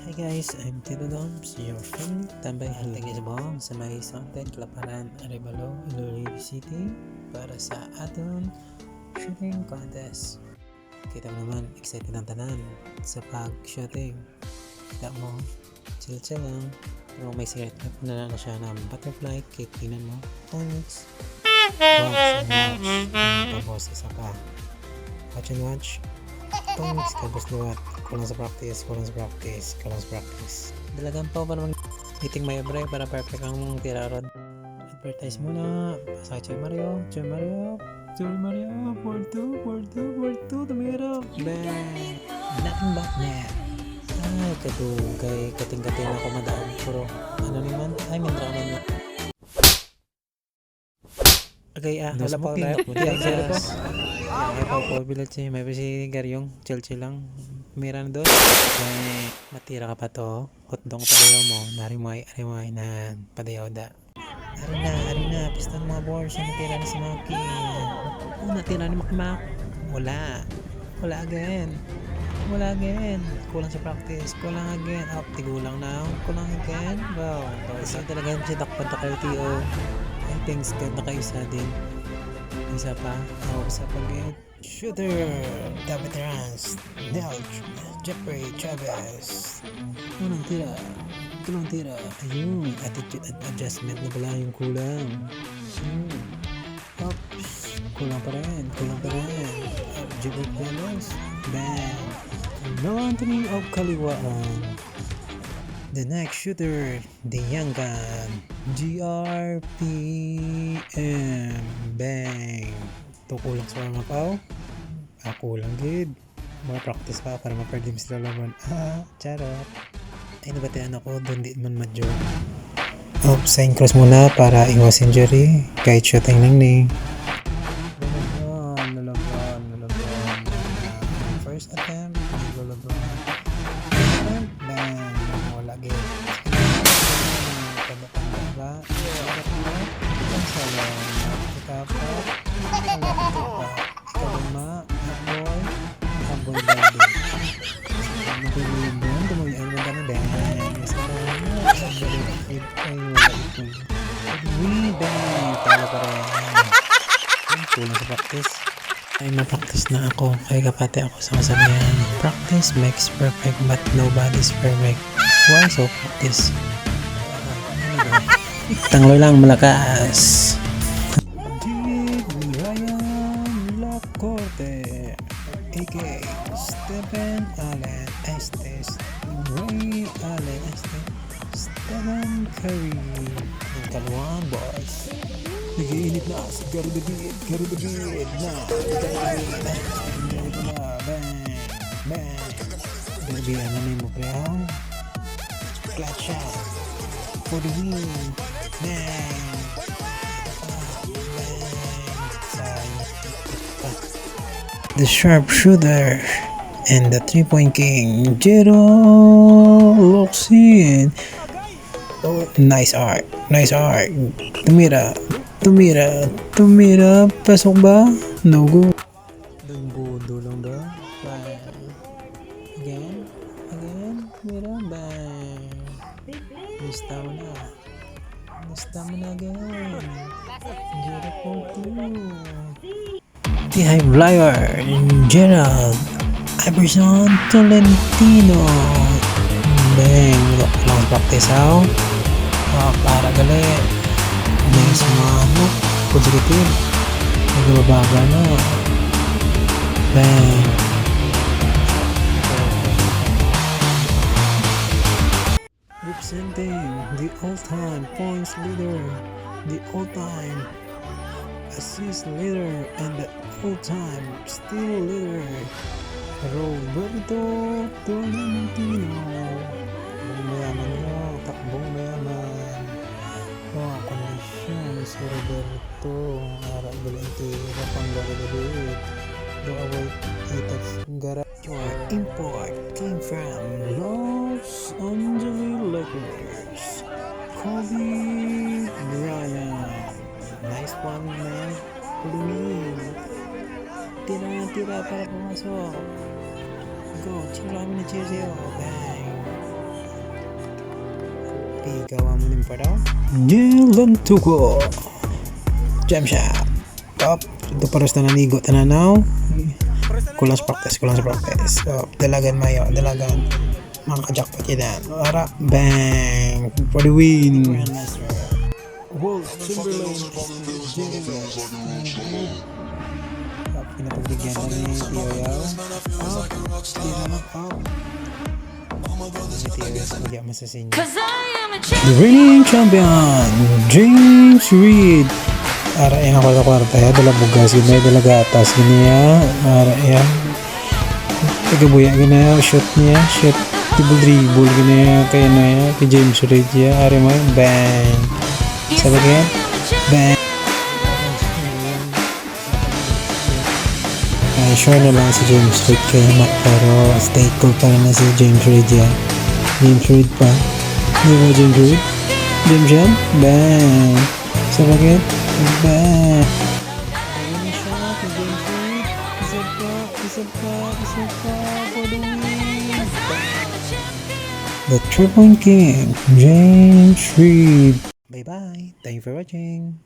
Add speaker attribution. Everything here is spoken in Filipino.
Speaker 1: Hi guys, I'm Tito Doms, your friend. Tambay halagay sa buong sa may Sounded Klaparan, Arevalo, Iloilo City para sa aton shooting contest. Kita mo naman, excited ang tanan sa pag-shooting. Kita mo, chill lang. Pero may secret na siya ng butterfly cake. Tingnan mo, thanks. Tapos isa pa. Watch and watch. Thanks, kabos luwat. Kulang sa practice. Dalagan pa para mag-meeting may obre para perfect ang tirarod. Advertise muna. Sa Choy Mario. For two, tumira. Bang! Nothing but net. Ay, kadugay. Kating-kating ako madaog. Puro, ano naman? Ay, mindra ka naman. Okay, wala pa tayo. Zero po. May pa-populate siya. May pa si Garyong. Chill lang. Meron doon. Matira ka pa to. Hotdong padayaw mo. Narimay na padayaw da. Hari na. Piston mga boards. Natira na si Maki. Natira ni Makmak. Wala again. Kulang sa practice. Kulang again. Tigulang na. Kulang again. Wow. Isa talaga siya takpan kayo T.O. I think na kayo isa din. Isa pa again. Shooter, the veterans, Nel, Jeffrey Chavez. Unang tira. Ayun, attitude adjustment na pala yung kulang. Oops, kulang pa rin. Jeffrey Chavez, bang. No Anthony of Kaliwaan. The next shooter, the young gun, GRPM, bang. Kulang sa mga pao. Kulang gid. Mga practice pa para ma-perdim sila laban. Charot. Ay, nabatian ako. Doon di man ma-joke. Sign cross muna para iwas injury. Kahit shooting lang ni. Nalaban. First attempt. Nalaban. Bang. Wala gid. Pagkatang ba? Ang salam. Kapag kalma, aboy baby. Tumuloy ang ganda na din. Bang! Talo pa rin. Kulang sa practice. Ay, ma-practice na ako. Kaya kapati ako sa masabihan. Practice makes perfect but nobody's perfect. Why so practice? Tanglo lang, malakas. Corte, a.k.a. Stephen Allen Estes, Ray Allen Estes, Stephen Curry, ang Kaluan boys. Nag-iinit na si Gary David na, bang. Gabi, ano na yung mukrayaw? Clutch shot for the win, bang. The sharpshooter and the 3-point king, Jero Loxin. Oh, nice art. Tumira. Pasok ba? No go. Dulong ba? Again. Tumira. Bang. Mista mo na again. Jero 42. The High Flyer, Gerald Iverson Tolentino. Bang, long practice out. Para gali. May sumano. Positive. Nagbabaga na. Bang. Representing the all-time points leader, the all-time assist leader, and the all-time steal leader, Roberto Tolentino. Takbong mayaman. Kondisyon si Roberto. Arap balintira pang gagawin. Do away itas gara. Your import came from Los Angeles Lakers, Kobe Bryant. Nice one, man. Lumin. Tira para pumasok. Go. Cheer lang na cheer sa'yo. Bang. Pigawa mo din pa daw. Nilan tuko. Jam shot. Up. Ito paras na nanigo. Tananaw. Kulang sa practice. So, dalagan mayo. Dalagan. Mga ka-jackpot yan. Ara. Bang. For the win. Wolf Timberlake. Pinapagbigyan na ni Piyoyaw. Up. The reigning champion, James Reed. Ara yang ako sa kwarta ya, dala bugas gini, dala gatas gini ya. Ara ya, buya gini ya, shot dribble gini ya, kayak na ya, ke James Reed ya. Ara mo, bang. Sabi kaya, bang. Sure na lang si James Reed kay Mac, pero stay cool pa rin na si James Reed ya. James Reed pa. Di ba James Reed? James yan? Bang! Sa bakit? Bang! Ayun siya kay James Reed. Isa pa for the win. The 3-point king, James Reed. Bye-bye. Thank you for watching.